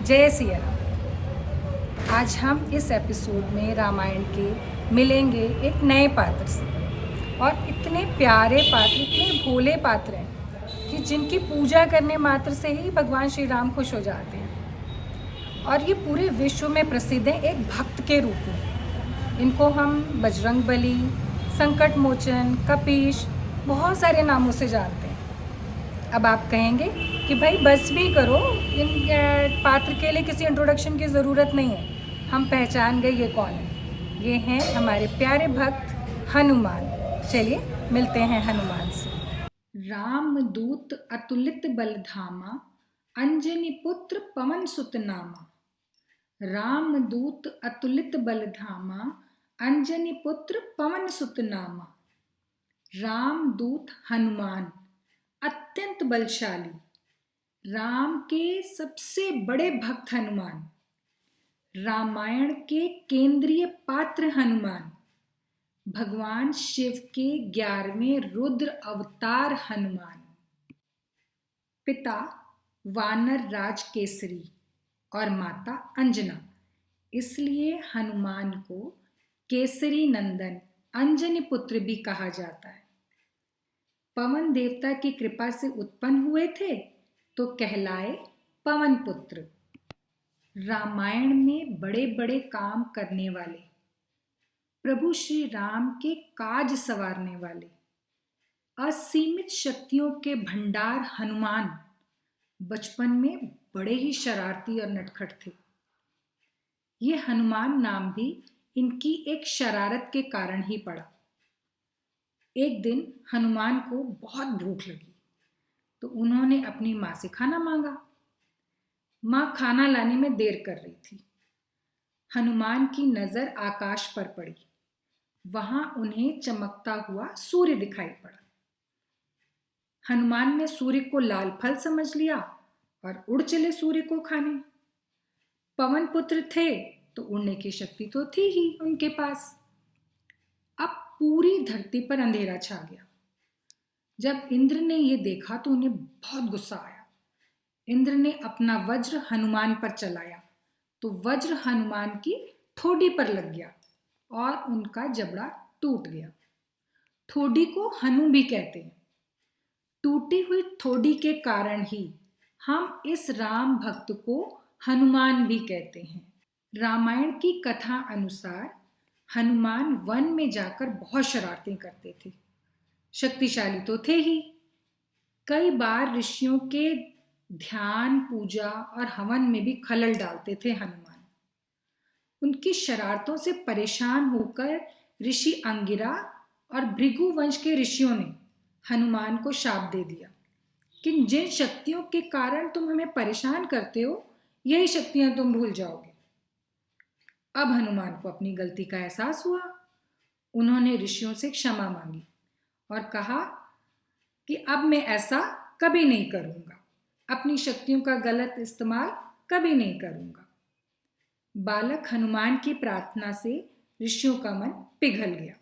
जय सिया राम। आज हम इस एपिसोड में रामायण के मिलेंगे एक नए पात्र से, और इतने प्यारे पात्र, इतने भोले पात्र हैं कि जिनकी पूजा करने मात्र से ही भगवान श्री राम खुश हो जाते हैं, और ये पूरे विश्व में प्रसिद्ध हैं एक भक्त के रूप में। इनको हम बजरंगबली, संकट मोचन, कपीश, बहुत सारे नामों से जानते हैं। अब आप कहेंगे कि भाई बस भी करो, इन पात्र के लिए किसी इंट्रोडक्शन की ज़रूरत नहीं है, हम पहचान गए ये कौन है। ये हैं हमारे प्यारे भक्त हनुमान। चलिए मिलते हैं हनुमान से। रामदूत अतुलित बलधामा, अंजनी पुत्र पवन सुत नामा। रामदूत अतुलित बलधामा, अंजनी पुत्र पवन सुत नामा। रामदूत हनुमान अत्यंत बलशाली, राम के सबसे बड़े भक्त हनुमान, रामायण के केंद्रीय पात्र हनुमान, भगवान शिव के 11वें रुद्र अवतार हनुमान। पिता वानर राज केसरी और माता अंजना, इसलिए हनुमान को केसरी नंदन अंजनी पुत्र भी कहा जाता है। पवन देवता की कृपा से उत्पन्न हुए थे तो कहलाए पवन पुत्र। रामायण में बड़े बड़े काम करने वाले, प्रभु श्री राम के काज संवारने वाले, असीमित शक्तियों के भंडार हनुमान बचपन में बड़े ही शरारती और नटखट थे। ये हनुमान नाम भी इनकी एक शरारत के कारण ही पड़ा। एक दिन हनुमान को बहुत भूख लगी तो उन्होंने अपनी माँ से खाना मांगा। माँ खाना लाने में देर कर रही थी। हनुमान की नजर आकाश पर पड़ी। वहां उन्हें चमकता हुआ सूर्य दिखाई पड़ा। हनुमान ने सूर्य को लाल फल समझ लिया और उड़ चले सूर्य को खाने। पवन पुत्र थे तो उड़ने की शक्ति तो थी ही उनके पास। अब पूरी धरती पर अंधेरा छा गया। जब इंद्र ने ये देखा तो उन्हें बहुत गुस्सा आया। इंद्र ने अपना वज्र हनुमान पर चलाया तो वज्र हनुमान की ठोडी पर लग गया और उनका जबड़ा टूट गया। ठोडी को हनु भी कहते हैं। टूटी हुई ठोडी के कारण ही हम इस राम भक्त को हनुमान भी कहते हैं। रामायण की कथा अनुसार हनुमान वन में जाकर बहुत शरारतें करते थे। शक्तिशाली तो थे ही। कई बार ऋषियों के ध्यान, पूजा और हवन में भी खलल डालते थे हनुमान। उनकी शरारतों से परेशान होकर ऋषि अंगिरा और भृगु वंश के ऋषियों ने हनुमान को शाप दे दिया कि जिन शक्तियों के कारण तुम हमें परेशान करते हो, यही शक्तियां तुम भूल जाओगे। अब हनुमान को अपनी गलती का एहसास हुआ। उन्होंने ऋषियों से क्षमा मांगी और कहा कि अब मैं ऐसा कभी नहीं करूंगा, अपनी शक्तियों का गलत इस्तेमाल कभी नहीं करूंगा। बालक हनुमान की प्रार्थना से ऋषियों का मन पिघल गया।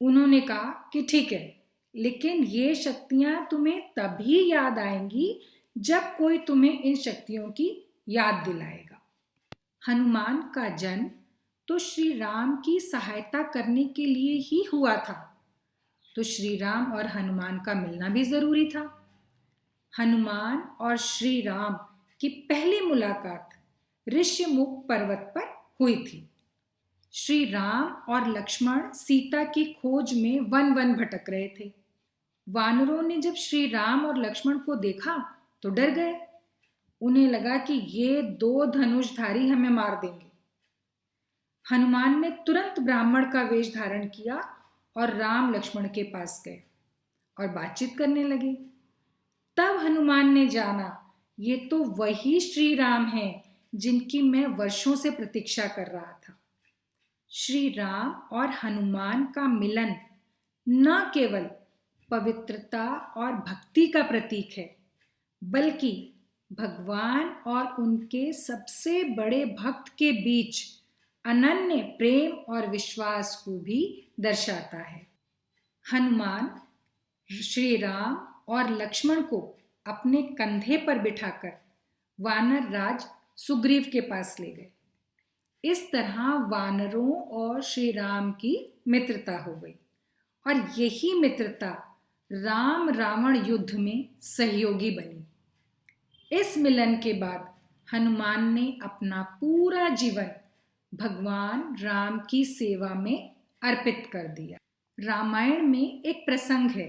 उन्होंने कहा कि ठीक है, लेकिन ये शक्तियां तुम्हें तभी याद आएंगी जब कोई तुम्हें इन शक्तियों की याद दिलाएगा। हनुमान का जन्म तो श्री राम की सहायता करने के लिए ही हुआ था, तो श्री राम और हनुमान का मिलना भी जरूरी था। हनुमान और श्री राम की पहली मुलाकात ऋष्यमुख पर्वत पर हुई थी। श्री राम और लक्ष्मण सीता की खोज में वन वन भटक रहे थे। वानरों ने जब श्री राम और लक्ष्मण को देखा तो डर गए। उन्हें लगा कि ये दो धनुषधारी हमें मार देंगे। हनुमान ने तुरंत ब्राह्मण का वेश धारण किया और राम लक्ष्मण के पास गए और बातचीत करने लगे। तब हनुमान ने जाना ये तो वही श्री राम हैं जिनकी मैं वर्षों से प्रतीक्षा कर रहा था। श्री राम और हनुमान का मिलन न केवल पवित्रता और भक्ति का प्रतीक है, बल्कि भगवान और उनके सबसे बड़े भक्त के बीच अनन्य प्रेम और विश्वास को भी दर्शाता है। हनुमान श्री राम और लक्ष्मण को अपने कंधे पर बिठाकर वानर राज सुग्रीव के पास ले गए। इस तरह वानरों और श्री राम की मित्रता हो गई और यही मित्रता राम रावण युद्ध में सहयोगी बनी। इस मिलन के बाद हनुमान ने अपना पूरा जीवन भगवान राम की सेवा में अर्पित कर दिया। रामायण में एक प्रसंग है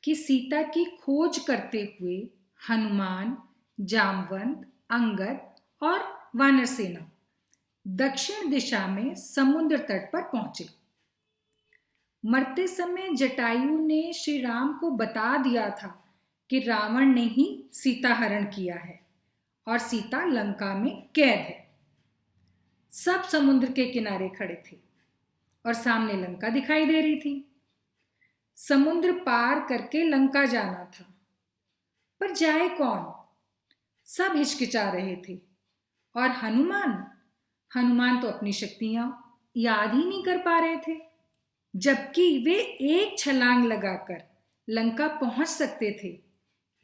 कि सीता की खोज करते हुए हनुमान, जामवंत, अंगद और वानर सेना दक्षिण दिशा में समुद्र तट पर पहुंचे। मरते समय जटायु ने श्री राम को बता दिया था कि रावण ने ही सीता हरण किया है और सीता लंका में कैद है। सब समुद्र के किनारे खड़े थे और सामने लंका दिखाई दे रही थी। समुद्र पार करके लंका जाना था, पर जाए कौन? सब हिचकिचा रहे थे और हनुमान तो अपनी शक्तियां याद ही नहीं कर पा रहे थे, जबकि वे एक छलांग लगाकर लंका पहुंच सकते थे,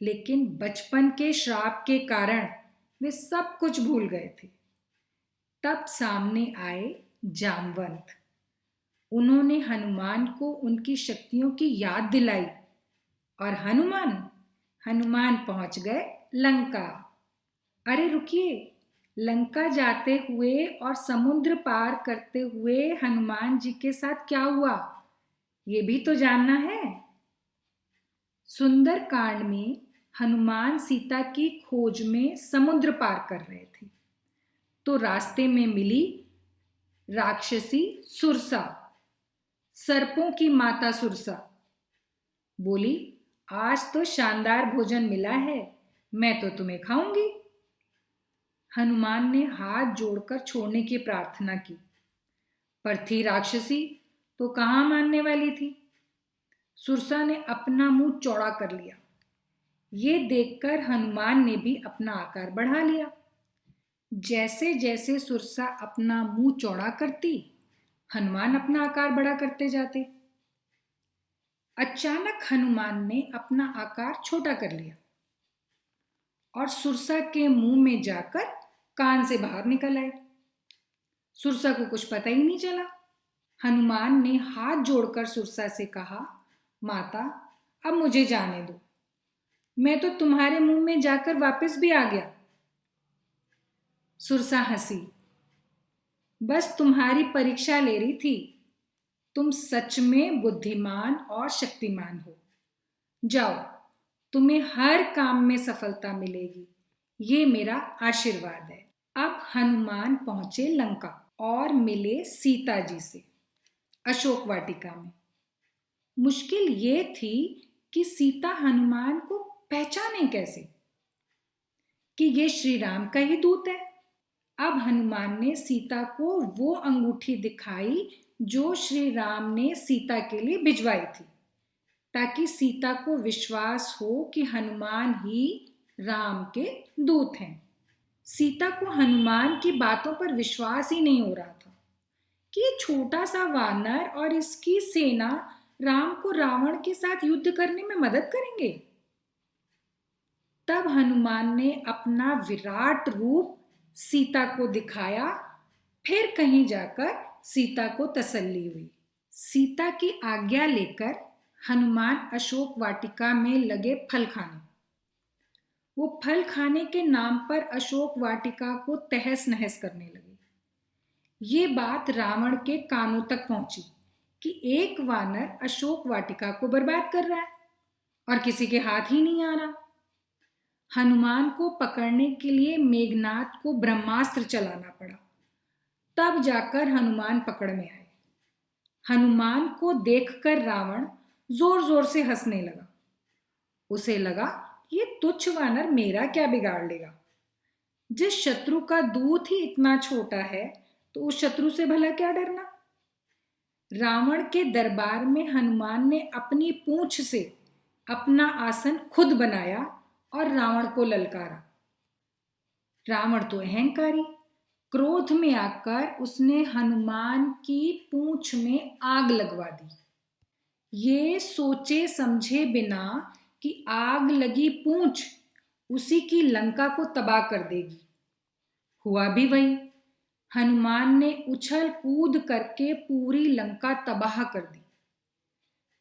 लेकिन बचपन के श्राप के कारण वे सब कुछ भूल गए थे। तब सामने आए जामवंत। उन्होंने हनुमान को उनकी शक्तियों की याद दिलाई और हनुमान पहुंच गए लंका। अरे रुकिए, लंका जाते हुए और समुद्र पार करते हुए हनुमान जी के साथ क्या हुआ, ये भी तो जानना है। सुंदर कांड में हनुमान सीता की खोज में समुद्र पार कर रहे थे, तो रास्ते में मिली राक्षसी सुरसा, सर्पों की माता सुरसा। बोली, आज तो शानदार भोजन मिला है, मैं तो तुम्हें खाऊंगी। हनुमान ने हाथ जोड़कर छोड़ने की प्रार्थना की, पर थी राक्षसी तो कहाँ मानने वाली थी। सुरसा ने अपना मुंह चौड़ा कर लिया। ये देखकर हनुमान ने भी अपना आकार बढ़ा लिया। जैसे जैसे सुरसा अपना मुंह चौड़ा करती, हनुमान अपना आकार बड़ा करते जाते। अचानक हनुमान ने अपना आकार छोटा कर लिया और सुरसा के मुंह में जाकर कान से बाहर निकल आए। सुरसा को कुछ पता ही नहीं चला। हनुमान ने हाथ जोड़कर सुरसा से कहा, माता, अब मुझे जाने दो, मैं तो तुम्हारे मुंह में जाकर वापस भी आ गया। सुरसा हंसी, बस तुम्हारी परीक्षा ले रही थी, तुम सच में बुद्धिमान और शक्तिमान हो। जाओ, तुम्हें हर काम में सफलता मिलेगी, ये मेरा आशीर्वाद है। अब हनुमान पहुंचे लंका और मिले सीता जी से अशोक वाटिका में। मुश्किल ये थी कि सीता हनुमान को पहचाने कैसे कि ये श्री राम का ही दूत है। अब हनुमान ने सीता को वो अंगूठी दिखाई जो श्री राम ने सीता के लिए भिजवाई थी, ताकि सीता को विश्वास हो कि हनुमान ही राम के दूत हैं। सीता को हनुमान की बातों पर विश्वास ही नहीं हो रहा था कि ये छोटा सा वानर और इसकी सेना राम को रावण के साथ युद्ध करने में मदद करेंगे। तब हनुमान ने अपना विराट रूप सीता को दिखाया। फिर कहीं जाकर सीता को तसल्ली हुई। सीता की आज्ञा लेकर हनुमान अशोक वाटिका में लगे फल खाने। वो फल खाने के नाम पर अशोक वाटिका को तहस नहस करने लगे। ये बात रावण के कानों तक पहुंची कि एक वानर अशोक वाटिका को बर्बाद कर रहा है और किसी के हाथ ही नहीं आ रहा। हनुमान को पकड़ने के लिए मेघनाथ को ब्रह्मास्त्र चलाना पड़ा, तब जाकर हनुमान पकड़ में आए। हनुमान को देखकर रावण जोर जोर से हंसने लगा। उसे लगा, ये तुच्छ वानर मेरा क्या बिगाड़ लेगा। जिस शत्रु का दूत ही इतना छोटा है तो उस शत्रु से भला क्या डरना। रावण के दरबार में हनुमान ने अपनी पूंछ से अपना आसन खुद बनाया और रावण को ललकारा। रावण तो अहंकारी, क्रोध में आकर उसने हनुमान की पूंछ में आग लगवा दी। ये सोचे समझे बिना कि आग लगी पूंछ उसी की लंका को तबाह कर देगी, हुआ भी वही। हनुमान ने उछल कूद करके पूरी लंका तबाह कर दी।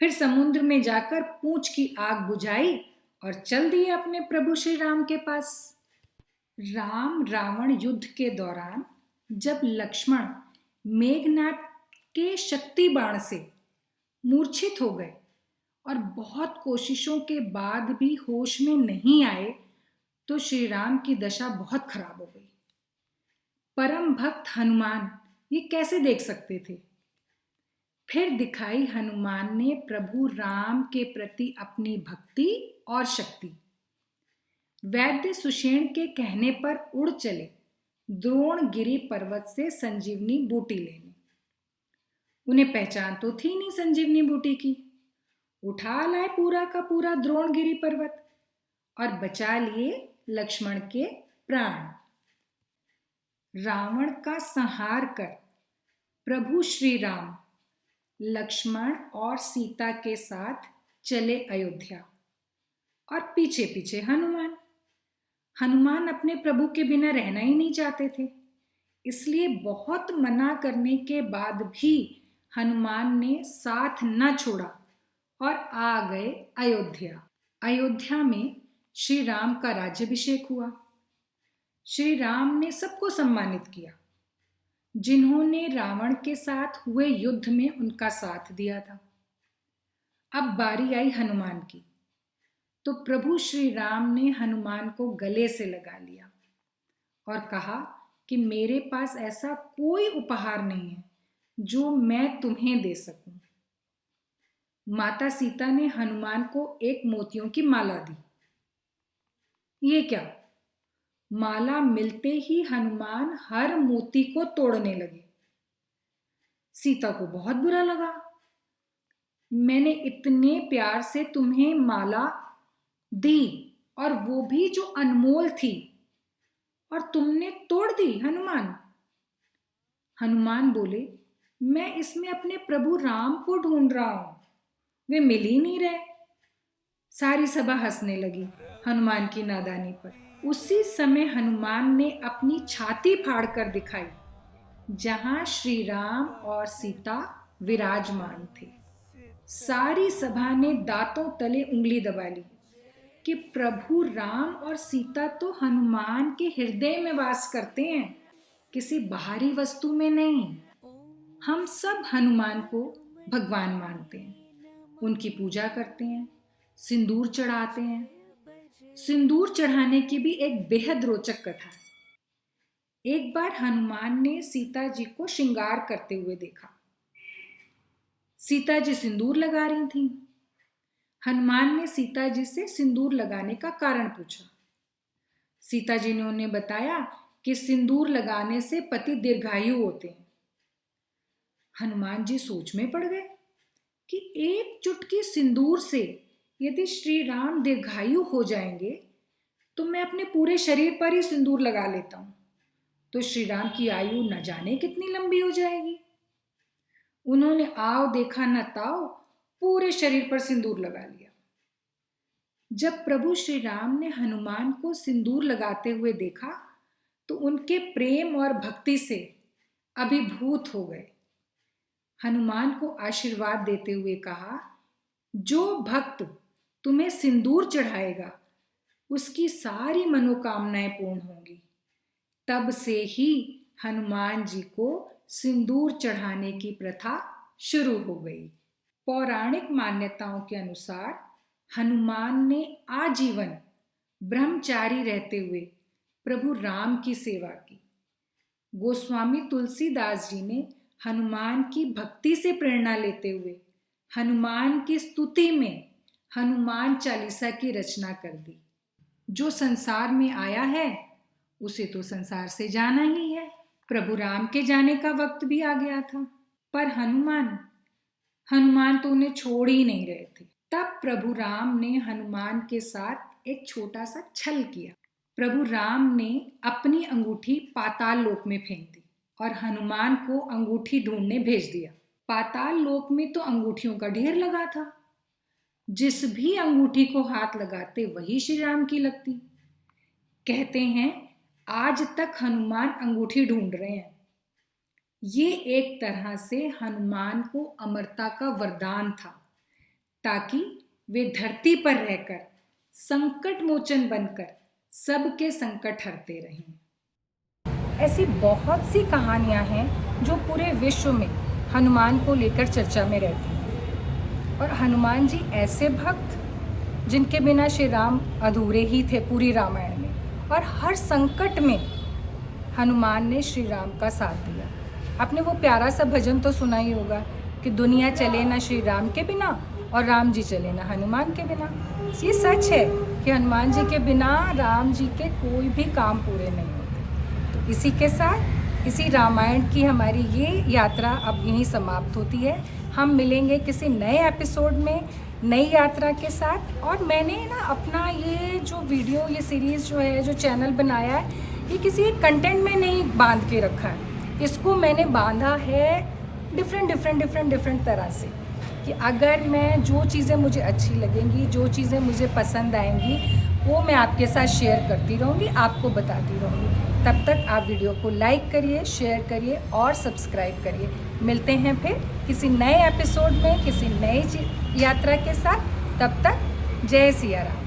फिर समुद्र में जाकर पूंछ की आग बुझाई और चल दिए अपने प्रभु श्री राम के पास। राम रावण युद्ध के दौरान जब लक्ष्मण मेघनाद के शक्ति बाण से मूर्छित हो गए और बहुत कोशिशों के बाद भी होश में नहीं आए, तो श्री राम की दशा बहुत खराब हो गई। परम भक्त हनुमान ये कैसे देख सकते थे? फिर दिखाई हनुमान ने प्रभु राम के प्रति अपनी भक्ति और शक्ति। वैद्य सुषेण के कहने पर उड़ चले द्रोणगिरि पर्वत से संजीवनी बूटी लेने। उन्हें पहचान तो थी नहीं संजीवनी बूटी की। उठा लाए पूरा का पूरा द्रोणगिरि पर्वत और बचा लिए लक्ष्मण के प्राण। रावण का संहार कर प्रभु श्री राम लक्ष्मण और सीता के साथ चले अयोध्या और पीछे पीछे हनुमान। हनुमान अपने प्रभु के बिना रहना ही नहीं चाहते थे, इसलिए बहुत मना करने के बाद भी हनुमान ने साथ न छोड़ा और आ गए अयोध्या। अयोध्या में श्री राम का राज्याभिषेक हुआ। श्री राम ने सबको सम्मानित किया जिन्होंने रावण के साथ हुए युद्ध में उनका साथ दिया था। अब बारी आई हनुमान की, तो प्रभु श्री राम ने हनुमान को गले से लगा लिया और कहा कि मेरे पास ऐसा कोई उपहार नहीं है जो मैं तुम्हें दे सकूं। माता सीता ने हनुमान को एक मोतियों की माला दी। ये क्या? माला मिलते ही हनुमान हर मोती को तोड़ने लगे। सीता को बहुत बुरा लगा। मैंने इतने प्यार से तुम्हें माला दी और वो भी जो अनमोल थी, और तुमने तोड़ दी हनुमान। हनुमान बोले, मैं इसमें अपने प्रभु राम को ढूंढ रहा हूं, वे मिल ही नहीं रहे। सारी सभा हंसने लगी हनुमान की नादानी पर। उसी समय हनुमान ने अपनी छाती फाड़ कर दिखाई जहां श्री राम और सीता विराजमान थे। सारी सभा ने दांतों तले उंगली दबा ली कि प्रभु राम और सीता तो हनुमान के हृदय में वास करते हैं, किसी बाहरी वस्तु में नहीं। हम सब हनुमान को भगवान मानते हैं, उनकी पूजा करते हैं, सिंदूर चढ़ाते हैं। सिंदूर चढ़ाने की भी एक बेहद रोचक कथा है। एक बार हनुमान ने सीता जी को श्रृंगार करते हुए देखा। सीता जी सिंदूर लगा रही थीं। हनुमान ने सीता जी से सिंदूर लगाने का कारण पूछा। सीता जी ने उन्हें बताया कि सिंदूर लगाने से पति दीर्घायु होते हैं। हनुमान जी सोच में पड़ गए कि एक चुटकी सिंदूर से यदि श्री राम दीर्घायु हो जाएंगे तो मैं अपने पूरे शरीर पर ही सिंदूर लगा लेता हूं, तो श्री राम की आयु न जाने कितनी लंबी हो जाएगी। उन्होंने आओ देखा न ताओ पूरे शरीर पर सिंदूर लगा लिया। जब प्रभु श्री राम ने हनुमान को सिंदूर लगाते हुए देखा तो उनके प्रेम और भक्ति से अभिभूत हो गए। हनुमान को आशीर्वाद देते हुए कहा, जो भक्त तुम्हें सिंदूर चढ़ाएगा उसकी सारी मनोकामनाएं पूर्ण होंगी। तब से ही हनुमान जी को सिंदूर चढ़ाने की प्रथा शुरू हो गई। पौराणिक मान्यताओं के अनुसार हनुमान ने आजीवन ब्रह्मचारी रहते हुए प्रभु राम की सेवा की। गोस्वामी तुलसीदास जी ने हनुमान की भक्ति से प्रेरणा लेते हुए हनुमान की स्तुति में हनुमान चालीसा की रचना कर दी। जो संसार में आया है उसे तो संसार से जाना ही है। प्रभु राम के जाने का वक्त भी आ गया था, पर हनुमान तो उन्हें छोड़ ही नहीं रहे थे। तब प्रभु राम ने हनुमान के साथ एक छोटा सा छल किया। प्रभु राम ने अपनी अंगूठी पाताल लोक में फेंक दी और हनुमान को अंगूठी ढूंढने भेज दिया। पाताल लोक में तो अंगूठियों का ढेर लगा था। जिस भी अंगूठी को हाथ लगाते वही श्री राम की लगती। कहते हैं आज तक हनुमान अंगूठी ढूंढ रहे हैं। ये एक तरह से हनुमान को अमरता का वरदान था, ताकि वे धरती पर रहकर संकट मोचन बनकर सबके संकट हरते रहें। ऐसी बहुत सी कहानियां हैं जो पूरे विश्व में हनुमान को लेकर चर्चा में रहती हैं। और हनुमान जी ऐसे भक्त जिनके बिना श्री राम अधूरे ही थे पूरी रामायण में, और हर संकट में हनुमान ने श्री राम का साथ दिया। आपने वो प्यारा सा भजन तो सुना ही होगा कि दुनिया चले ना श्री राम के बिना और राम जी चले ना हनुमान के बिना। ये सच है कि हनुमान जी के बिना राम जी के कोई भी काम पूरे नहीं होते। तो इसी के साथ इसी रामायण की हमारी ये यात्रा अब यहीं समाप्त होती है। हम मिलेंगे किसी नए एपिसोड में नई यात्रा के साथ। और मैंने ना अपना ये जो वीडियो, ये सीरीज़ जो है, जो चैनल बनाया है, ये किसी एक कंटेंट में नहीं बांध के रखा है। इसको मैंने बांधा है डिफरेंट तरह से, कि अगर मैं जो चीज़ें मुझे अच्छी लगेंगी, जो चीज़ें मुझे पसंद आएंगी, वो मैं आपके साथ शेयर करती रहूँगी, आपको बताती रहूँगी। तब तक आप वीडियो को लाइक करिए, शेयर करिए और सब्सक्राइब करिए। मिलते हैं फिर किसी नए एपिसोड में किसी नई यात्रा के साथ। तब तक जय सिया राम।